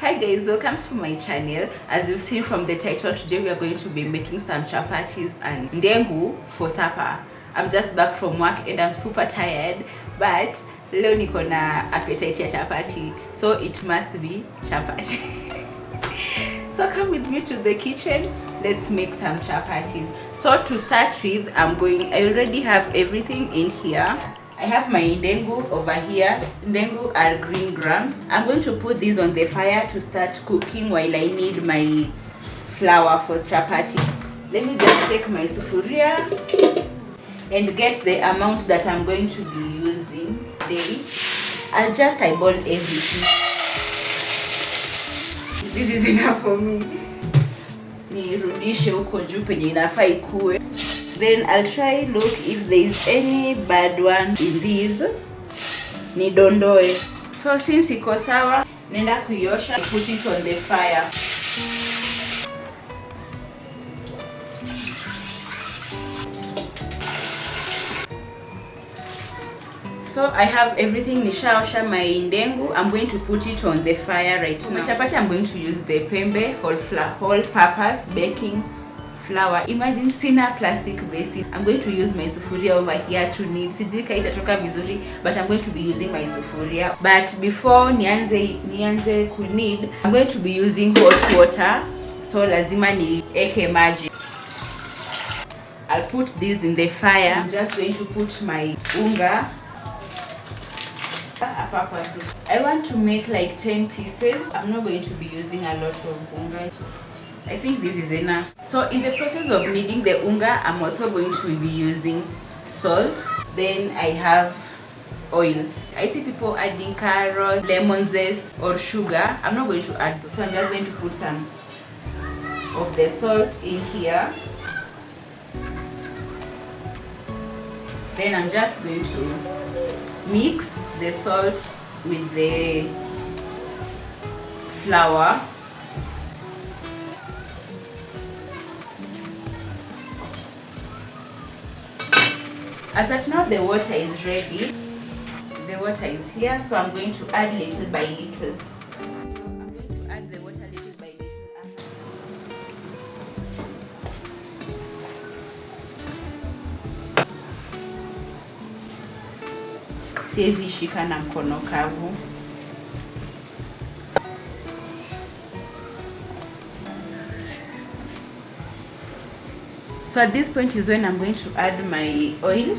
Hi guys, welcome to my channel. As you've seen from the title, today we are going to be making some chapatis and ndengu for supper. I'm just back from work and I'm super tired, but leo niko na appetite ya chapati, so it must be chapati. So come with me to the kitchen, let's make some chapatis. So to start with, I already have everything in here. I have my ndengu over here. Ndengu are green grams. I'm going to put these on the fire to start cooking while I need my flour for chapati. Let me just take my sufuria and get the amount that I'm going to be using today. I'll just eyeball everything. This is enough for me. Nirudishe huko juu penye inafaa ikue. Then I'll try look if there is any bad one in these. Nidondoe. So since iko sawa, nenda kuiosha, put it on the fire. So I have everything. Nishaosha my ndengu. I'm going to put it on the fire right now. For chapati, I'm going to use the pembe whole purpose baking flour. Imagine sina plastic basin. I'm going to use my sufuria over here to knead. Sijui kama itatoka vizuri, but I'm going to be using my sufuria. But before nianze ku knead, I'm going to be using hot water. So lazima niweke maji. I'll put this in the fire. I'm just going to put my unga. I want to make like 10 pieces. I'm not going to be using a lot of unga. I think this is enough. So in the process of kneading the unga, I'm also going to be using salt. Then I have oil. I see people adding carrot, lemon zest or sugar. I'm not going to add this. So I'm just going to put some of the salt in here. Then I'm just going to mix the salt with the flour. As at now, the water is ready. The water is here, so I'm going to add little by little. So I'm going to add the water little by little. Siwezi shika na mkono kavu. So at this point is when I'm going to add my oil.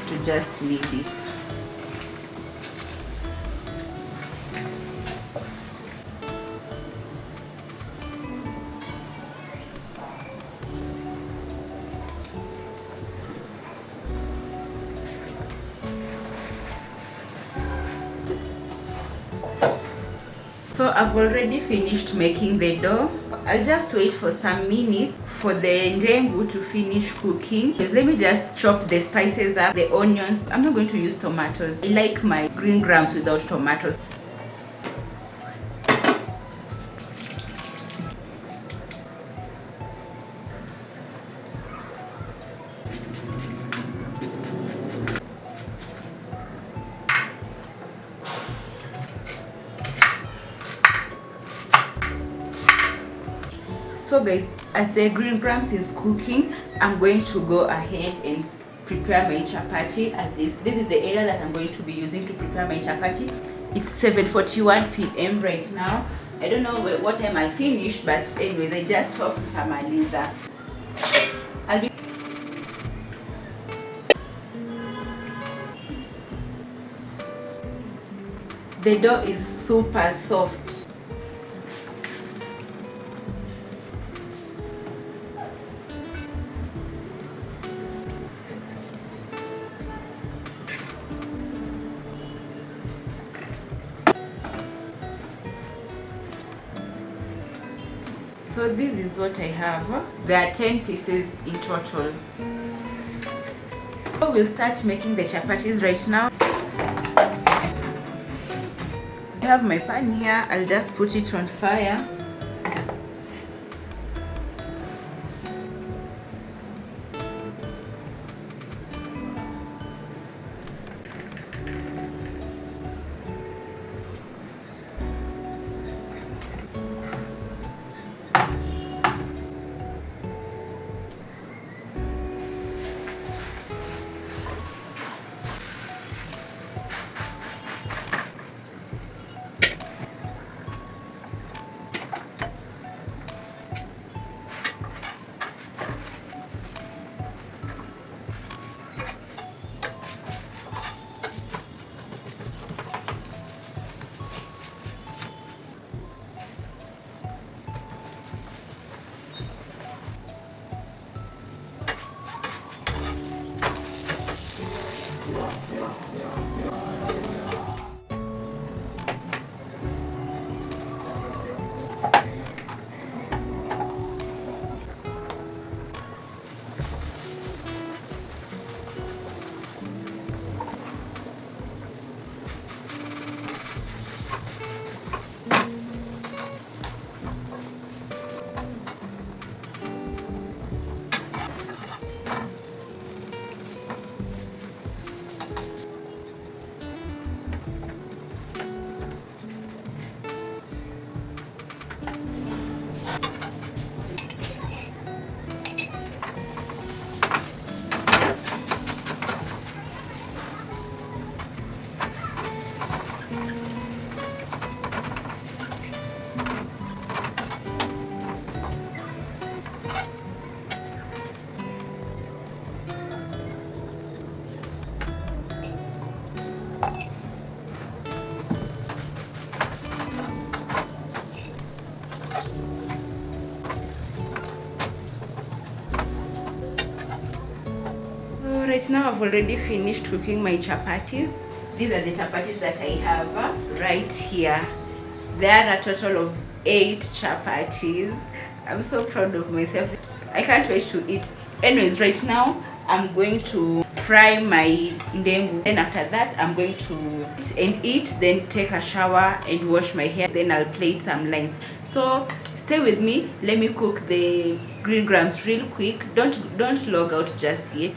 To just knead it. So I've already finished making the dough. I'll just wait for some minutes for the ndengu to finish cooking. Let me just chop the spices up, the onions. I'm not going to use tomatoes. I like my green grams without tomatoes. So guys, as the green grams is cooking, I'm going to go ahead and prepare my chapati at this. This is the area that I'm going to be using to prepare my chapati. It's 7:41 p.m. right now. I don't know what time I'll finish, but anyways, I just hope tamaliza. The dough is super soft. So this is what I have. There are 10 pieces in total. So we'll start making the chapatis right now. I have my pan here. I'll just put it on fire. right now I've already finished cooking my chapatis. These are the chapatis that I have right here. There are a total of 8 chapatis. I'm so proud of myself. I can't wait to eat. Anyways, right now I'm going to fry my ndengu. Then after that I'm going to eat, then take a shower and wash my hair. Then I'll plait some lines. So stay with me. Let me cook the green grams real quick. Don't log out just yet.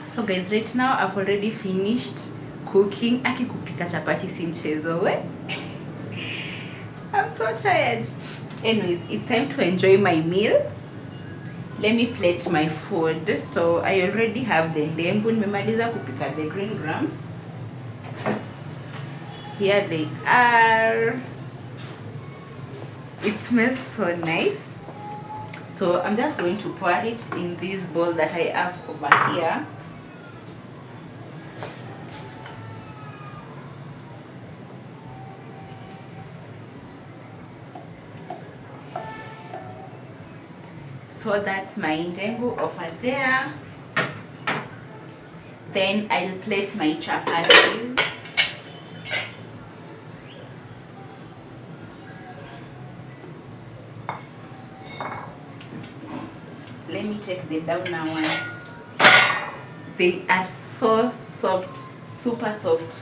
So guys, right now I've already finished cooking. Aki kupika chapati si mchezo we. I'm so tired. Anyways, it's time to enjoy my meal. Let me plate my food. So I already have the ndengu. Nimemaliza kupika the green grams. Here they are. It smells so nice. So I'm just going to pour it in this bowl that I have over here. So that's my ndengu over there. Then I'll plate my chapatis. Let me check the downer ones. They are so soft, super soft.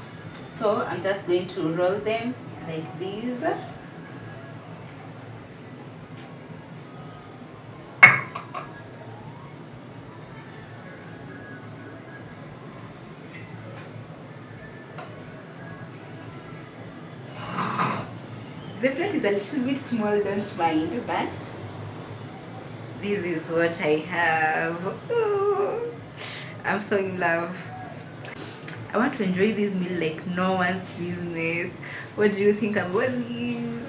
So I'm just going to roll them like this. The plate is a little bit small, don't mind, but this is what I have. Ooh, I'm so in love. I want to enjoy this meal like no one's business. What do you think about this?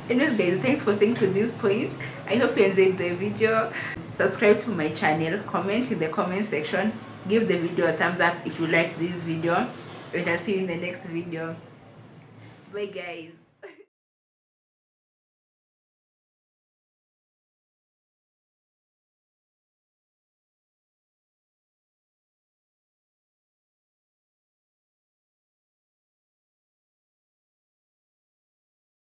Anyways guys, thanks for staying to this point. I hope you enjoyed the video. Subscribe to my channel, comment in the comment section, give the video a thumbs up if you like this video, and I'll see you in the next video. Bye guys.